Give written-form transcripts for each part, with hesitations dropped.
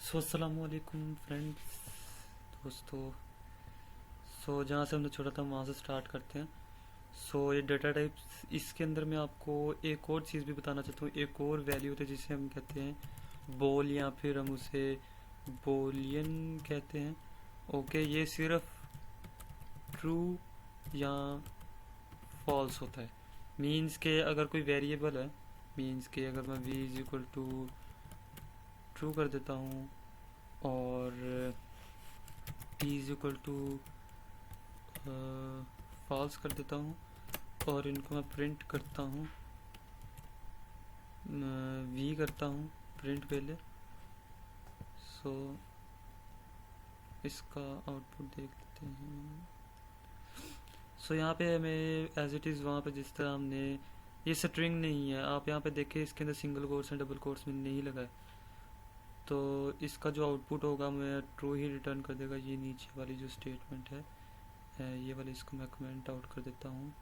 अस्सलाम वालेकुम फ्रेंड्स, दोस्तों। जहाँ से हमने छोड़ा था वहाँ से स्टार्ट करते हैं। ये डाटा टाइप्स, इसके अंदर मैं आपको एक और चीज़ भी बताना चाहता हूँ। एक और वैल्यू होती है जिसे हम कहते हैं बोल, या फिर हम उसे बोलियन कहते हैं। ओके, ये सिर्फ ट्रू या फॉल्स होता है। मीन्स के अगर कोई वेरिएबल है, मीन्स के अगर मैं v is equal to true कर देता हूँ और p is equal to false कर देता हूँ और इनको मैं प्रिंट करता हूँ, v करता हूँ प्रिंट पहले। इसका आउटपुट देख लेते हैं। यहाँ पे हमें एज इट इज़ वहाँ पे जिस तरह हमने, ये स्ट्रिंग नहीं है, आप यहाँ पे देखें इसके अंदर single quotes and double quotes में नहीं लगा है, तो इसका जो आउटपुट होगा मैं ट्रू ही रिटर्न कर देगा। ये नीचे वाली जो स्टेटमेंट है, ये वाली, इसको मैं कमेंट आउट कर देता हूँ।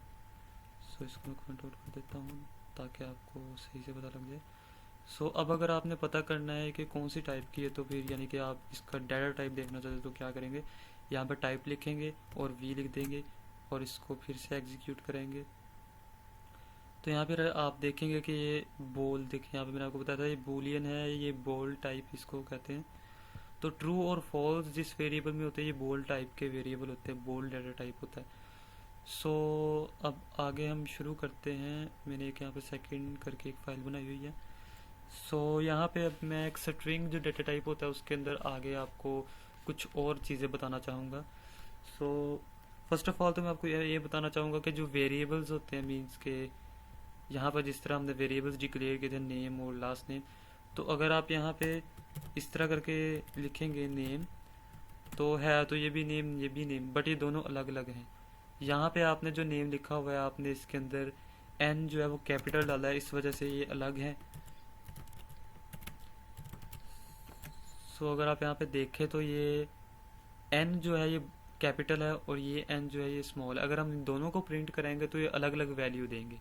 इसको मैं कमेंट आउट कर देता हूँ ताकि आपको सही से पता लग जाए। अब अगर आपने पता करना है कि कौन सी टाइप की है, तो फिर यानी कि आप इसका डाटा टाइप देखना चाहते हो तो क्या करेंगे, यहाँ पर टाइप लिखेंगे और v लिख देंगे और इसको फिर से एग्जीक्यूट करेंगे। तो यहाँ पर आप देखेंगे कि ये बोल, देखिए यहाँ पे मैंने आपको बताया था ये बूलियन है, ये बोल टाइप इसको कहते हैं। तो ट्रू और फॉल्स जिस वेरिएबल में होते हैं, ये बोल टाइप के वेरिएबल होते हैं, बोल डाटा टाइप होता है। अब आगे हम शुरू करते हैं। मैंने एक यहाँ पे सेकंड करके एक फाइल बनाई हुई है। यहाँ पे अब मैं एक स्ट्रिंग जो डाटा टाइप होता है उसके अंदर आगे आपको कुछ और चीज़ें बताना चाहूँगा। फर्स्ट ऑफ ऑल तो मैं आपको ये बताना चाहूँगा कि जो वेरिएबल्स होते हैं, मीन्स के यहाँ पर जिस तरह हमने वेरिएबल्स डिक्लेयर किए थे, नेम और लास्ट नेम, तो अगर आप यहाँ पे इस तरह करके लिखेंगे नेम, तो है तो ये भी नेम ये भी नेम, बट ये दोनों अलग अलग हैं। यहाँ पे आपने जो नेम लिखा हुआ है, आपने इसके अंदर एन जो है वो कैपिटल डाला है, इस वजह से ये अलग है। अगर आप यहाँ पे देखें तो ये एन जो है ये कैपिटल है और ये एन जो है ये स्मॉल है। अगर हम इन दोनों को प्रिंट करेंगे तो ये अलग अलग वैल्यू देंगे।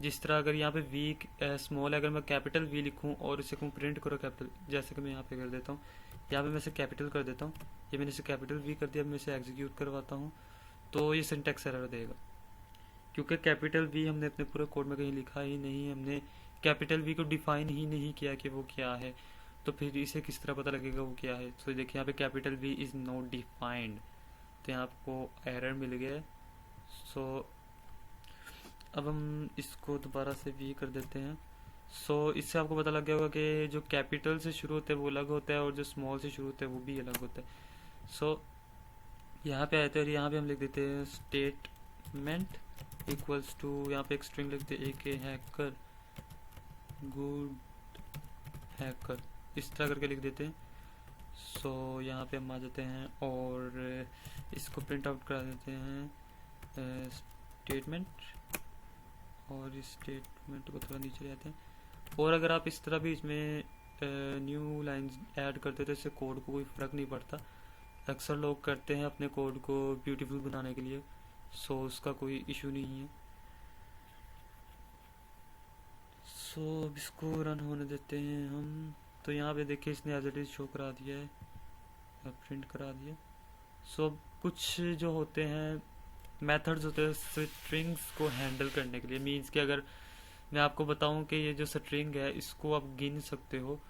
जिस तरह अगर यहाँ पे वी स्मॉल है, अगर मैं कैपिटल वी लिखूँ और इसे कहूँ प्रिंट करो कैपिटल, जैसे कि मैं यहाँ पे कर देता हूँ, यहाँ पे मैं इसे कैपिटल कर देता हूँ, ये मैंने इसे कैपिटल वी कर दिया। मैं इसे एग्जीक्यूट करवाता हूँ तो ये सिंटेक्स एरर देगा, क्योंकि कैपिटल वी हमने अपने पूरे कोड में कहीं लिखा ही नहीं, हमने कैपिटल वी को डिफाइन ही नहीं किया कि वो क्या है, तो फिर इसे किस तरह पता लगेगा वो क्या है। तो देखिए यहाँ पे capital V is not defined, तो यहाँ आपको एरर मिल गया है। अब हम इसको दोबारा से वी कर देते हैं। इससे आपको पता लग गया होगा कि जो कैपिटल से शुरू होते हैं वो अलग होता है और जो स्मॉल से शुरू होते हैं वो भी अलग होता है। यहाँ पे आते हैं और यहाँ पे हम लिख देते हैं स्टेटमेंट इक्वल्स टू, यहाँ पे एक स्ट्रिंग लिखते हैं ए हैकर गुड हैकर, इस तरह करके लिख देते हैं। यहाँ पे हम आ जाते हैं और इसको प्रिंट आउट करा देते हैं स्टेटमेंट, और इस स्टेटमेंट को थोड़ा नीचे जाते हैं। और अगर आप इस तरह भी इसमें न्यू लाइंस ऐड करते तो इससे कोड को कोई फ़र्क नहीं पड़ता। अक्सर लोग करते हैं अपने कोड को ब्यूटीफुल बनाने के लिए, उसका कोई इशू नहीं है। अब इसको रन होने देते हैं हम। तो यहाँ पे देखिए इसने एज इट इज़ शो करा दिया है, प्रिंट करा दिया। अब कुछ जो होते हैं मेथड्स होते हैं स्ट्रिंग्स को हैंडल करने के लिए। मीन्स कि अगर मैं आपको बताऊं कि ये जो स्ट्रिंग है इसको आप गिन सकते हो,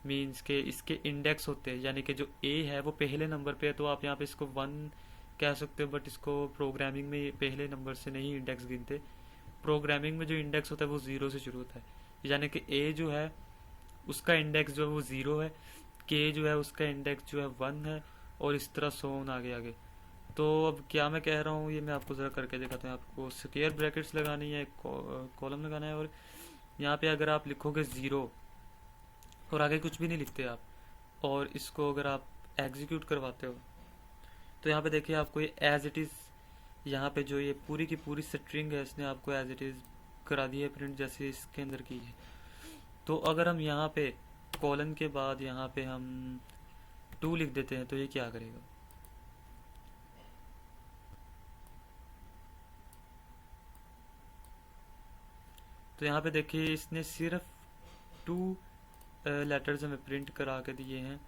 मीन्स के इसके इंडेक्स होते हैं, यानी कि जो ए है वो पहले नंबर पे है तो आप यहाँ पे इसको 1 कह सकते हो, बट इसको प्रोग्रामिंग में पहले नंबर से नहीं इंडेक्स गिनते। प्रोग्रामिंग में जो इंडेक्स होता है वो 0 से शुरू होता है, यानी कि ए जो है उसका इंडेक्स जो है वो 0 है, के जो है उसका इंडेक्स जो है 1 है, और इस तरह सोन आगे आगे। तो अब क्या मैं कह रहा हूँ ये मैं आपको ज़रा करके दिखाता हूँ। आपको स्क्वायर ब्रैकेट्स लगानी है, कॉलम लगाना है, और यहाँ पे अगर आप लिखोगे 0 और आगे कुछ भी नहीं लिखते आप, और इसको अगर आप एग्जीक्यूट करवाते हो तो यहाँ पे देखिए आपको ये एज इट इज़, यहाँ पे जो ये पूरी की पूरी स्ट्रिंग है इसने आपको एज इट इज़ करा दी है प्रिंट, जैसे इसके अंदर की है। तो अगर हम यहाँ पे कॉलन के बाद यहाँ पे हम 2 लिख देते हैं तो ये क्या करेगा, तो यहाँ पे देखिए इसने सिर्फ 2 लेटर्स हमें प्रिंट करा के दिए हैं।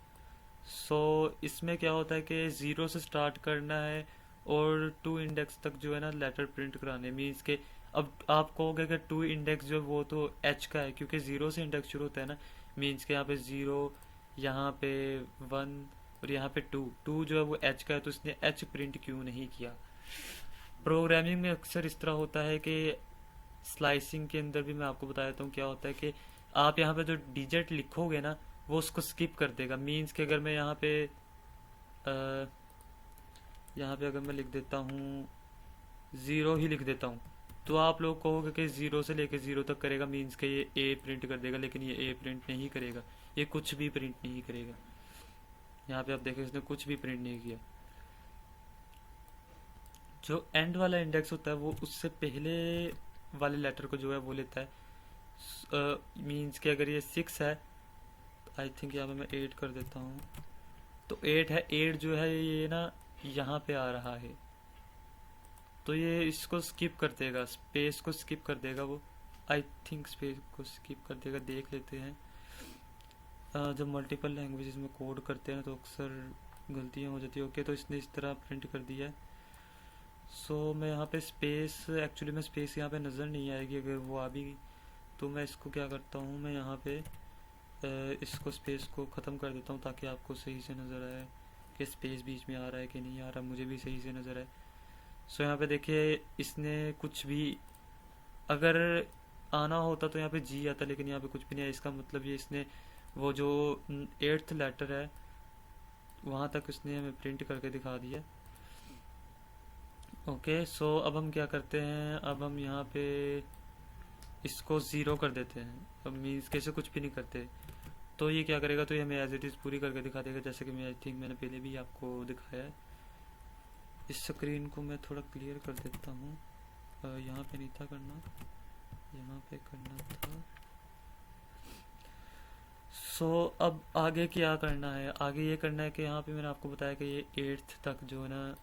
सो इसमें क्या होता है कि ज़ीरो से स्टार्ट करना है और टू इंडेक्स तक जो है ना लेटर प्रिंट कराने, मीन्स के अब आप कहोगे कि टू इंडेक्स जो है वो तो एच का है, क्योंकि ज़ीरो से इंडेक्स शुरू होता है ना। मीन्स के यहाँ पे ज़ीरो, यहाँ पे वन और यहाँ पे टू, टू जो है वो एच का है, तो इसने एच प्रिंट क्यों नहीं किया। प्रोग्रामिंग में अक्सर इस तरह होता है कि स्लाइसिंग के अंदर भी मैं आपको बता देता हूँ क्या होता है कि आप यहाँ पे जो डिजिट लिखोगे ना वो उसको स्किप कर देगा। मीन्स कि अगर मैं अ, यहाँ पे अगर मैं लिख देता हूँ ज़ीरो ही लिख देता हूँ, तो आप लोग कहोगे कि ज़ीरो से लेके ज़ीरो तक करेगा, मीन्स के ये ए प्रिंट कर देगा, लेकिन ये ए प्रिंट नहीं करेगा, ये कुछ भी प्रिंट नहीं करेगा। यहाँ पे आप देखें इसने कुछ भी प्रिंट नहीं किया। जो एंड वाला इंडेक्स होता है वो उससे पहले वाले लेटर को जो है वो लेता है। मीन्स कि अगर ये सिक्स है, आई थिंक यहाँ पे मैं एट कर देता हूँ, तो एट है, एट जो है ये ना यहाँ पे आ रहा है, तो ये इसको स्किप कर देगा, स्पेस को स्किप कर देगा वो। आई थिंक स्पेस को स्किप कर देगा, देख लेते हैं। जब मल्टीपल लैंग्वेजेस में कोड करते हैं तो अक्सर गलतियाँ हो जाती है। ओके, तो इसने इस तरह प्रिंट कर दिया है। सो मैं यहाँ पे स्पेस, एक्चुअली में स्पेस यहाँ पे नज़र नहीं आएगी, अगर वो आ भी गई तो मैं इसको क्या करता हूँ, मैं यहाँ पे इसको स्पेस को ख़त्म कर देता हूँ ताकि आपको सही से नज़र आए कि स्पेस बीच में आ रहा है कि नहीं आ रहा, मुझे भी सही से नज़र आए। सो यहाँ पे देखिए इसने कुछ भी अगर आना होता तो यहाँ पे जी आता, लेकिन यहाँ पे कुछ भी नहीं है। इसका मतलब ये इसने वो जो एट्थ लेटर है वहाँ तक उसने हमें प्रिंट करके दिखा दिया। ओके, सो अब हम क्या करते हैं, अब हम यहाँ पे इसको ज़ीरो कर देते हैं। अब मीन्स कैसे कुछ भी नहीं करते, तो ये क्या करेगा, तो ये हमें एज इट इज़ पूरी करके दिखा देगा, जैसे कि मैं आई थिंक मैंने पहले भी आपको दिखाया है। इस स्क्रीन को मैं थोड़ा क्लियर कर देता हूँ। यहाँ पे नहीं था करना, यहाँ पे करना था। सो अब आगे क्या करना है, आगे ये करना है कि यहाँ पे मैंने आपको बताया कि ये एट्थ तक जो है ना,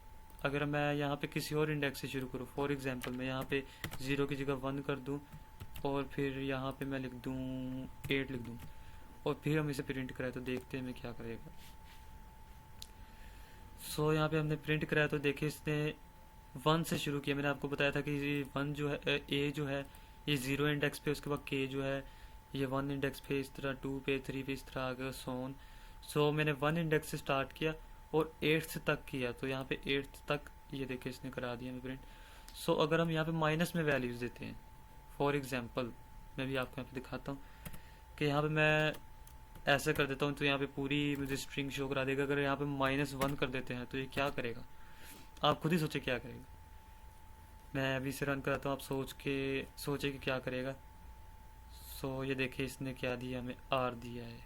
अगर मैं यहाँ पे किसी और इंडेक्स से शुरू करूँ, फॉर एग्जांपल मैं यहाँ पे ज़ीरो की जगह वन कर दूँ और फिर यहाँ पे मैं लिख दूँ एट लिख दूँ और फिर हम इसे प्रिंट कराए, तो देखते हैं मैं क्या करेगा। सो यहाँ पे हमने प्रिंट कराया तो देखिए इसने वन से शुरू किया। मैंने आपको बताया था कि ये वन जो है, ए जो है ये ज़ीरो इंडेक्स पे, उसके बाद के जो है ये वन इंडेक्स पे, इस तरह टू पे, थ्री पे, इस तरह आ गया सोन। सो मैंने वन इंडेक्स से स्टार्ट किया और एट्थ तक किया, तो यहाँ पे एट्थ तक ये देखिए इसने करा दिया हमें प्रिंट। सो अगर हम यहाँ पे माइनस में वैल्यूज़ देते हैं, फॉर एग्जाम्पल मैं भी आपको यहाँ पे दिखाता हूँ कि यहाँ पे मैं ऐसे कर देता हूँ तो यहाँ पे पूरी मुझे स्ट्रिंग शो करा देगा। अगर यहाँ पे माइनस वन कर देते हैं तो ये क्या करेगा, आप खुद ही सोचे क्या करेगा। मैं अभी से रन कराता हूँ, आप सोचे कि क्या करेगा। सो ये देखिए इसने क्या दिया, हमें आर दिया है।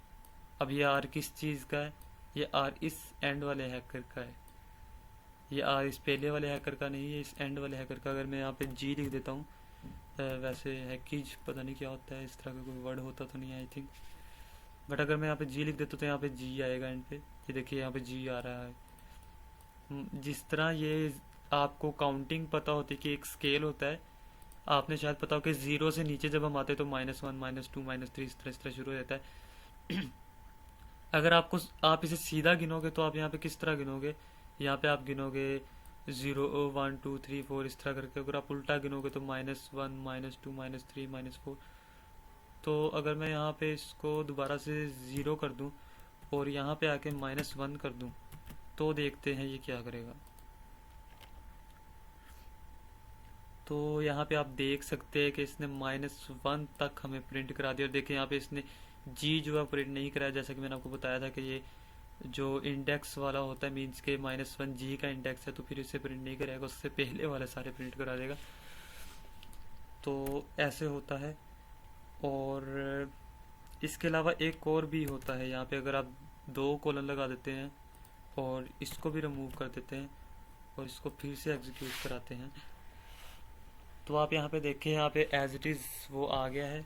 अब ये आर किस चीज़ का है, ये आर इस एंड वाले हैकर का है, ये आर इस पहले वाले हैकर का नहीं है, इस एंड वाले हैकर का। अगर मैं यहाँ पे जी लिख देता हूँ, वैसे हैकीज पता नहीं क्या होता है, इस तरह का कोई वर्ड होता तो नहीं आई थिंक, बट अगर मैं यहाँ पे जी लिख देता हूँ तो यहाँ पे जी आएगा एंड पे। ये देखिए यहाँ पे जी आ रहा है। जिस तरह ये आपको काउंटिंग पता होती है कि एक स्केल होता है, आपने शायद पता हो कि ज़ीरो से नीचे जब हम आते हैं तो minus one, minus two, minus three, इस तरह शुरू हो जाता है। अगर आप इसे सीधा गिनोगे तो आप यहाँ पे किस तरह गिनोगे, यहाँ पे आप गिनोगे zero, one, two, three, four, इस तरह करके। अगर आप उल्टा गिनोगे तो minus one, minus two, minus three, minus four. तो अगर मैं यहाँ पे इसको दोबारा से ज़ीरो कर दूँ और यहाँ पे आके माइनस वन कर दूँ, तो देखते हैं ये क्या करेगा। तो यहाँ पे आप देख सकते हैं कि इसने माइनस वन तक हमें प्रिंट करा दिया। और देखिए यहाँ पे इसने जी जो है प्रिंट नहीं कराया, जैसा कि मैंने आपको बताया था कि ये जो इंडेक्स वाला होता है, मीन्स के माइनस वन जी का इंडेक्स है, तो फिर इसे प्रिंट नहीं करेगा, उससे पहले वाले सारे प्रिंट करा देगा। तो ऐसे होता है। और इसके अलावा एक और भी होता है, यहाँ पे अगर आप दो कॉलन लगा देते हैं और इसको भी रिमूव कर देते हैं और इसको फिर से एग्जीक्यूट कराते हैं, तो आप यहाँ पे देखें, यहाँ पे एज इट इज़ वो आ गया है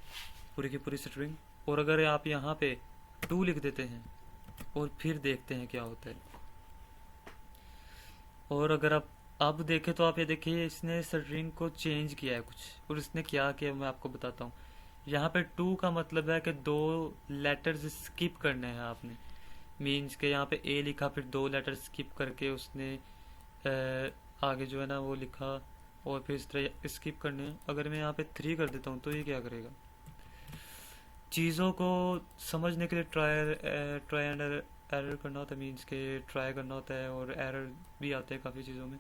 पूरी की पूरी स्ट्रिंग। और अगर आप यहाँ पे टू लिख देते हैं और फिर देखते हैं क्या होता है, और अगर आप अब देखें तो आप ये देखिए इसने स्ट्रिंग को चेंज किया है कुछ, और इसने क्या किया मैं आपको बताता हूँ। यहाँ पे टू का मतलब है कि दो लेटर्स स्किप करने हैं आपने, मीन्स के यहाँ पे ए लिखा, फिर 2 लेटर स्किप करके उसने आगे जो है ना वो लिखा, और फिर इस तरह स्किप करने हैं। अगर मैं यहाँ पे 3 कर देता हूँ तो ये क्या करेगा? चीज़ों को समझने के लिए ट्राई एंड एरर करना होता है, मीन्स के ट्राई करना होता है, और एरर भी आते हैं काफ़ी चीज़ों में।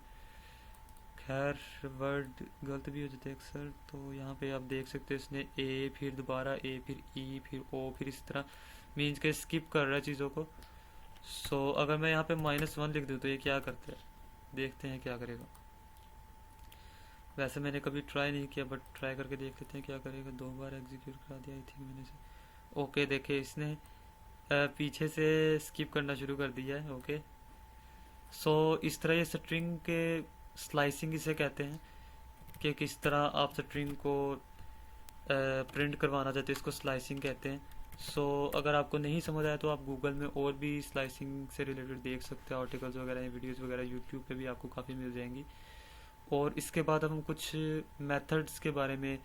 खैर वर्ड गलत भी हो जाते हैं अक्सर। तो यहाँ पे आप देख सकते हो इसने ए, फिर दोबारा ए, फिर ई, फिर ओ, फिर इस तरह मीन्स के स्किप कर रहा है चीज़ों को। सो अगर मैं यहाँ पे -1 लिख दूँ तो ये क्या करते हैं, देखते हैं क्या करेगा। वैसे मैंने कभी ट्राई नहीं किया, बट ट्राई करके देख लेते हैं क्या करेगा। 2 बार एग्जीक्यूट करा दिया आई थिंक मैंने से। ओके, देखिए इसने पीछे से स्किप करना शुरू कर दिया है। ओके, सो इस तरह ये स्ट्रिंग के स्लाइसिंग इसे कहते हैं, कि किस तरह आप स्ट्रिंग को प्रिंट करवाना चाहते हैं, इसको स्लाइसिंग कहते हैं। सो अगर आपको नहीं समझ आया तो आप गूगल में और भी स्लाइसिंग से रिलेटेड देख सकते हैं, आर्टिकल्स वगैरह, वीडियोस वगैरह यूट्यूब पे भी आपको काफ़ी मिल जाएंगी। और इसके बाद हम कुछ मेथड्स के बारे में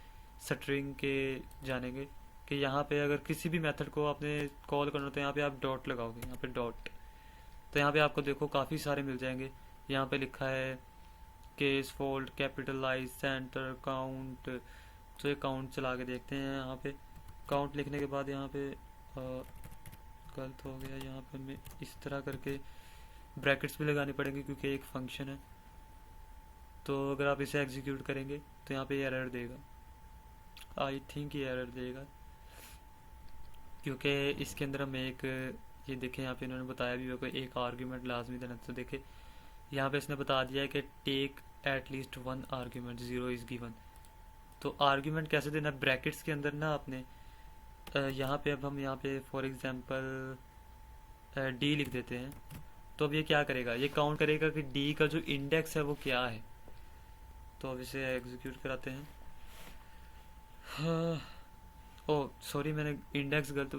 स्ट्रिंग के जानेंगे, कि यहाँ पे अगर किसी भी मेथड को आपने कॉल करना तो यहाँ पे आप डॉट लगाओगे, यहाँ पे डॉट, तो यहाँ पे आपको देखो काफ़ी सारे मिल जाएंगे। यहाँ पे लिखा है case, fold, capitalise, centre, count. तो ये काउंट चला के देखते हैं। यहाँ पे काउंट लिखने के बाद यहाँ पे गलत हो गया, यहाँ पे हमें इस तरह करके ब्रैकेट्स भी लगानी पड़ेंगे क्योंकि एक फंक्शन है। तो अगर आप इसे एग्जीक्यूट करेंगे तो यहाँ पे एरर देगा, आई थिंक ये एरर देगा, क्योंकि इसके अंदर हम एक, ये देखें यहाँ पे इन्होंने बताया भी होगा एक आर्ग्यूमेंट लाजमी देना। तो देखे यहाँ पे इसने बता दिया है कि take at least 1 argument, 0 is given. तो आर्ग्यूमेंट कैसे देना, ब्रैकेट्स के अंदर ना आपने यहाँ पे, अब हम यहाँ पे फॉर एग्जांपल डी लिख देते हैं। तो अब ये क्या करेगा, ये काउंट करेगा कि डी का जो इंडेक्स है वो क्या है। तो अब इसे एग्जीक्यूट कराते हैं। ओ सॉरी, मैंने इंडेक्स गलत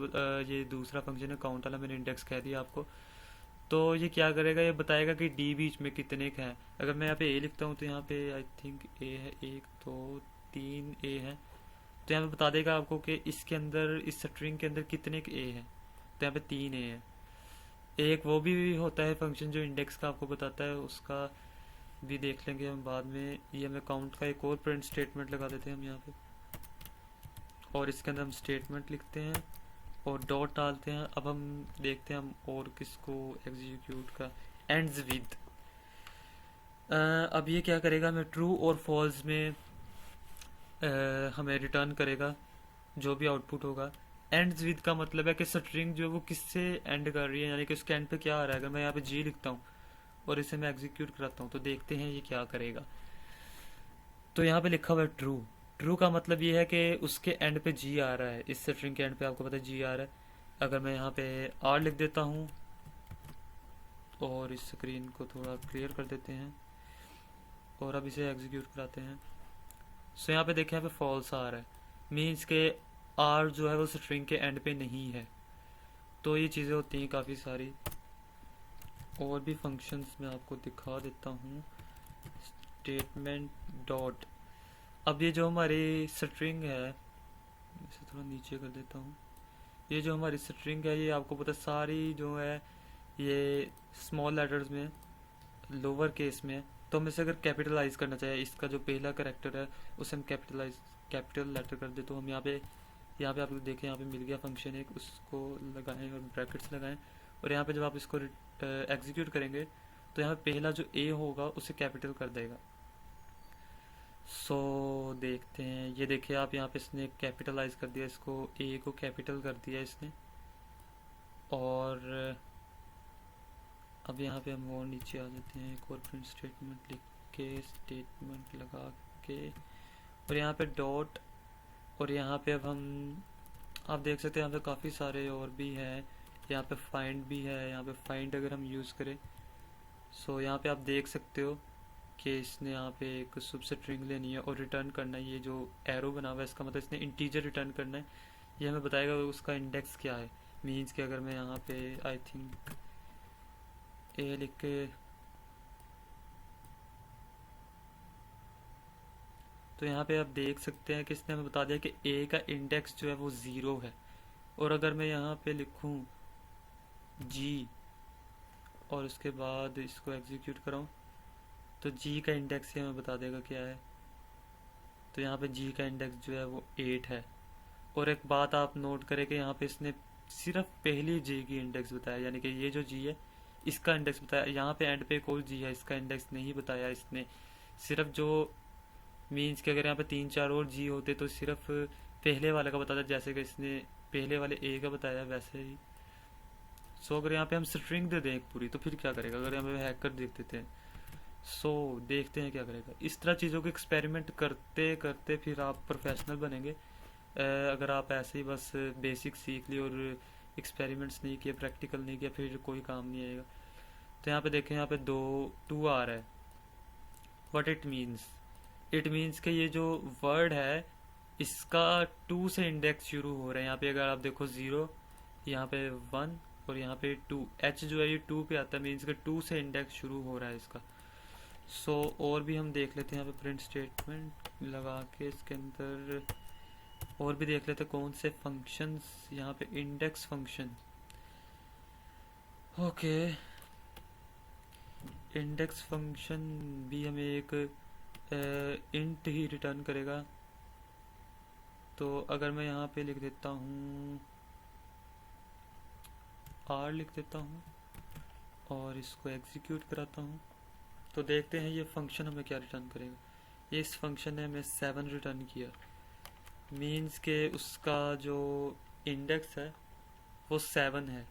ये दूसरा फंक्शन है काउंट वाला, मैंने इंडेक्स कह दिया आपको। तो ये क्या करेगा, ये बताएगा कि डी बीच में कितने का है। अगर मैं यहाँ पे ए लिखता हूँ तो यहाँ पे आई थिंक ए है, 1 2 3 ए है। तो यहाँ पे बता देगा आपको कि इसके अंदर, इस स्ट्रिंग के अंदर कितने ए है। तो यहाँ पे 3 ए है। एक वो भी होता है फंक्शन जो इंडेक्स का आपको बताता है, उसका भी देख लेंगे हम बाद में। ये हमें काउंट का एक और प्रिंट स्टेटमेंट लगा देते हैं हम यहाँ पे, और इसके अंदर हम स्टेटमेंट लिखते हैं और डॉट डालते हैं। अब हम देखते हैं हम और किसको एग्जीक्यूट का, एंड्स विद। अब ये क्या करेगा, हमें ट्रू और फॉल्स में हमें रिटर्न करेगा जो भी आउटपुट होगा। एंड्स विद का मतलब है कि स्ट्रिंग जो है वो किससे एंड कर रही है, यानी कि उसके एंड पे क्या आ रहा है। अगर मैं यहाँ पे जी लिखता हूँ और इसे मैं एग्जीक्यूट कराता हूँ तो देखते हैं ये क्या करेगा। तो यहाँ पे लिखा हुआ है ट्रू। ट्रू का मतलब ये है कि उसके एंड पे जी आ रहा है, इस स्ट्रिंग के एंड पे आपको पता है जी आ रहा है। अगर मैं यहाँ पे आर लिख देता हूँ और इस स्क्रीन को थोड़ा क्लियर कर देते हैं और अब इसे एग्जीक्यूट कराते हैं। सो यहाँ पे देखें, यहाँ पे फॉल्स आ रहा है, मीन्स के आर जो है वो स्ट्रिंग के एंड पे नहीं है। तो ये चीज़ें होती हैं काफ़ी सारी। और भी फंक्शंस मैं आपको दिखा देता हूँ। स्टेटमेंट डॉट, अब ये जो हमारी स्ट्रिंग है, इसे थोड़ा नीचे कर देता हूँ। ये जो हमारी स्ट्रिंग है ये आपको पता सारी जो है ये स्मॉल लेटर्स में, लोअर केस में। तो हम इसे अगर कैपिटलाइज करना चाहे, इसका जो पहला करेक्टर है उसे हम कैपिटल लेटर कर दे। तो हम यहाँ पे आप देखें, यहाँ पे मिल गया फंक्शन एक, उसको लगाएं और ब्रैकेट्स लगाएं। और यहाँ पे जब आप इसको एग्जीक्यूट करेंगे तो यहाँ पे पहला जो ए होगा उसे कैपिटल कर देगा। सो देखते हैं, ये देखिए आप, यहाँ पे इसने कैपिटलाइज कर दिया, इसको ए को कैपिटल कर दिया इसने। और अब यहाँ पे हम और नीचे आ जाते हैं, एक और प्रिंट स्टेटमेंट लिख के, स्टेटमेंट लगा के, और यहाँ पे डॉट, और यहाँ पे अब हम, आप देख सकते हैं यहाँ पे काफ़ी सारे और भी हैं। यहाँ पे फाइंड भी है, यहाँ पे फाइंड अगर हम यूज़ करें। सो यहाँ पे आप देख सकते हो कि इसने यहाँ पे एक सब स्ट्रिंग लेनी है और रिटर्न करना है। ये जो एरो बना हुआ है इसका मतलब इसने इंटीजर रिटर्न करना है। ये हमें बताएगा उसका इंडेक्स क्या है। मीन्स कि अगर मैं यहाँ पे आई थिंक ए लिख के, तो यहाँ पे आप देख सकते हैं कि इसने हमें बता दिया कि ए का इंडेक्स जो है वो 0 है। और अगर मैं यहाँ पे लिखूँ जी और उसके बाद इसको एग्जीक्यूट कराऊँ तो जी का इंडेक्स ही हमें बता देगा क्या है। तो यहाँ पे जी का इंडेक्स जो है वो 8 है। और एक बात आप नोट करें कि यहाँ पे इसने सिर्फ पहली जी की इंडेक्स बताया, यानी कि ये जो जी है इसका इंडेक्स बताया। यहाँ पे एंड पे एक और जी है, इसका इंडेक्स नहीं बताया इसने। सिर्फ जो मीन्स कि अगर यहाँ पे 3 4 और जी होते तो सिर्फ पहले वाले का बताता, जैसे कि इसने पहले वाले ए का बताया वैसे ही। सो अगर यहाँ पे हम स्ट्रिंग दे दें एक पूरी तो फिर क्या करेगा, अगर यहाँ पे हैकर देख देते हैं। सो देखते हैं क्या करेगा। इस तरह चीज़ों के एक्सपेरिमेंट करते करते फिर आप प्रोफेशनल बनेंगे। अगर आप ऐसे ही बस बेसिक सीख ली और एक्सपेरिमेंट्स नहीं किए, प्रैक्टिकल नहीं किया, फिर कोई काम नहीं आएगा। तो यहाँ पे देखें, यहाँ पे 2 आ रहा है। What it means, it means कि ये जो वर्ड है इसका 2 से इंडेक्स शुरू हो रहा है। यहाँ पे अगर आप देखो 0, यहाँ पे 1 और यहाँ पे 2, एच जो है ये 2 पे आता है, मीन्स के 2 से इंडेक्स शुरू हो रहा है इसका। सो और भी हम देख लेते हैं यहाँ पे प्रिंट स्टेटमेंट लगा के इसके अंदर और भी देख लेते हैं कौन से फंक्शंस। यहाँ पे index function, okay, index function भी हमें एक इंट ही रिटर्न करेगा। तो अगर मैं यहाँ पे लिख देता हूँ आर, लिख देता हूँ और इसको एग्जीक्यूट कराता हूँ तो देखते हैं ये फंक्शन हमें क्या रिटर्न करेगा। इस फंक्शन ने हमें 7 रिटर्न किया, मीन्स के उसका जो इंडेक्स है वो 7 है।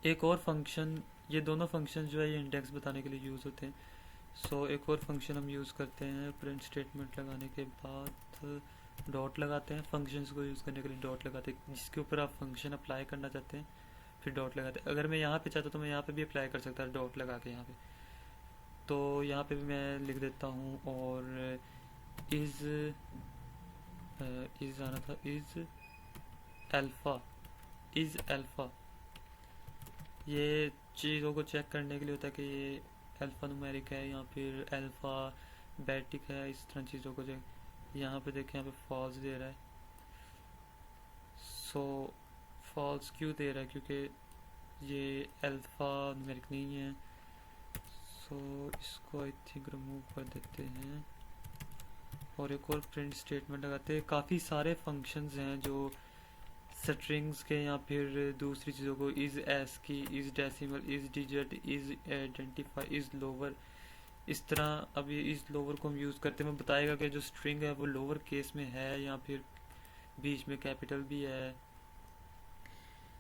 एक और फंक्शन, ये दोनों फंक्शन जो है ये इंडेक्स बताने के लिए यूज़ होते हैं। सो एक और फंक्शन हम यूज़ करते हैं प्रिंट स्टेटमेंट लगाने के बाद डॉट लगाते हैं। फंक्शंस को यूज़ करने के लिए डॉट लगाते हैं, जिसके ऊपर आप फंक्शन अप्लाई करना चाहते हैं फिर डॉट लगाते हैं। अगर मैं यहाँ पे चाहता तो मैं यहाँ पे भी अप्लाई कर सकता है डॉट लगा के यहाँ पे। तो यहाँ पे भी मैं लिख देता हूँ और इज़ आना था, इज़ अल्फ़ा। ये चीज़ों को चेक करने के लिए होता है कि ये अल्फ़ा न्यूमेरिक है या फिर अल्फ़ा बेटिक है, इस तरह चीज़ों को चेक। यहाँ पे देखें, यहाँ पे फॉल्स दे रहा है। सो फॉल्स क्यों दे रहा है, क्योंकि ये अल्फ़ा न्यूमेरिक नहीं है। सो इसको आई थिंक रिमूव कर देते हैं और एक और प्रिंट स्टेटमेंट लगाते हैं। काफ़ी सारे फंक्शंस हैं जो स्ट्रिंग्स के या फिर दूसरी चीज़ों को, इज़ एस की, is decimal, is digit, is identify, is lower, इस तरह अब ये इज़ लोअर को हम यूज़ करते हैं। मैं बताएगा कि जो स्ट्रिंग है वो लोअर केस में है या फिर बीच में कैपिटल भी है।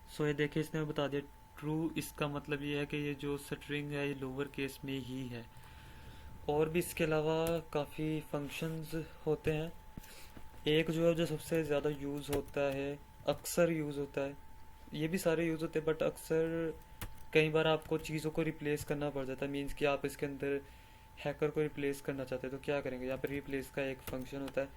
सो ये देखिए इसने बता दिया ट्रू, इसका मतलब ये है कि ये जो स्ट्रिंग है ये लोअर केस में ही है। और भी इसके अलावा काफ़ी फंक्शंस होते हैं। एक जो है जो सबसे ज़्यादा यूज़ होता है, अक्सर यूज़ होता है, ये भी सारे यूज़ होते हैं बट अक्सर कई बार आपको चीज़ों को रिप्लेस करना पड़ जाता है। मीन्स कि आप इसके अंदर हैकर को रिप्लेस करना चाहते हैं तो क्या करेंगे, यहाँ पे रिप्लेस का एक फंक्शन होता है।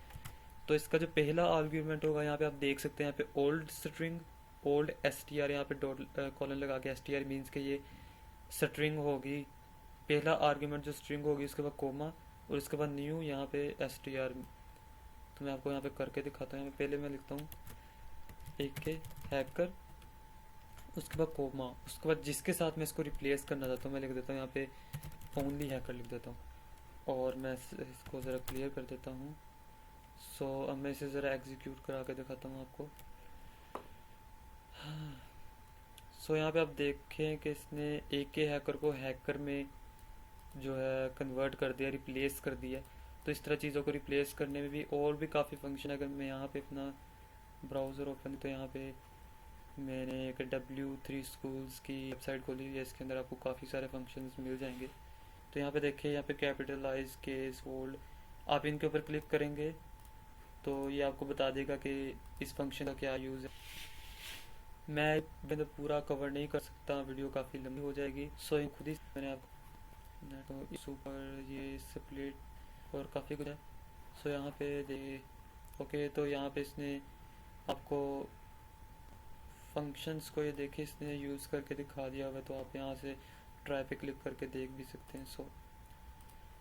तो इसका जो पहला आर्ग्यूमेंट होगा यहाँ पे आप देख सकते हैं, यहाँ पे old string, old S T R, यहाँ पे डॉट कॉलन लगा के एस टी आर, मीन्स कि ये स्ट्रिंग होगी। पहला आर्ग्यूमेंट जो स्ट्रिंग होगी उसके बाद कोमा और उसके बाद न्यू, यहाँ पे एस टी आर। तो मैं आपको यहाँ पे करके दिखाता हूँ। पहले मैं लिखता हूँ एक के हैकर, उसके बाद कोमा, उसके बाद जिसके साथ मैं इसको रिप्लेस करना चाहता हूँ मैं लिख देता हूँ यहाँ पे ओनली हैकर लिख देता हूँ और मैं इसको ज़रा क्लियर कर देता हूँ। सो अब मैं इसे ज़रा एग्जीक्यूट करा के दिखाता हूँ आपको। सो यहाँ पे आप देखें कि इसने एक के हैकर को हैकर में जो है कन्वर्ट कर दिया, रिप्लेस कर दिया। तो इस तरह चीज़ों को रिप्लेस करने में भी और भी काफ़ी फंक्शन। अगर मैं यहाँ पे अपना ब्राउज़र ओपन, तो यहाँ पे मैंने एक W3 स्कूल्स की वेबसाइट खोली है, इसके अंदर आपको काफ़ी सारे फंक्शंस मिल जाएंगे। तो यहाँ पे देखिए, यहाँ पे कैपिटलाइज, केस, होल्ड, आप इनके ऊपर क्लिक करेंगे तो ये आपको बता देगा कि इस फंक्शन का क्या यूज़ है। मैं तो पूरा कवर नहीं कर सकता, वीडियो काफ़ी लंबी हो जाएगी। सो खुद ही मैंने आपको तो इस ऊपर ये स्प्लिट और काफ़ी कुछ है। सो यहाँ पे दे ओके, तो यहाँ पे इसने आपको फंक्शंस को ये देखिए इसने यूज़ करके दिखा दिया हुआ, तो आप यहाँ से ट्राई पे क्लिक करके देख भी सकते हैं। सो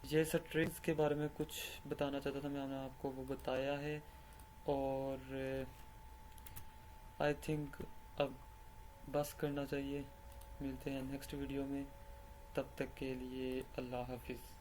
ये स्ट्रिंग्स के बारे में कुछ बताना चाहता था, मैंने आपको वो बताया है। और आई थिंक अब बस करना चाहिए। मिलते हैं नेक्स्ट वीडियो में, तब तक के लिए अल्लाह हाफिज़।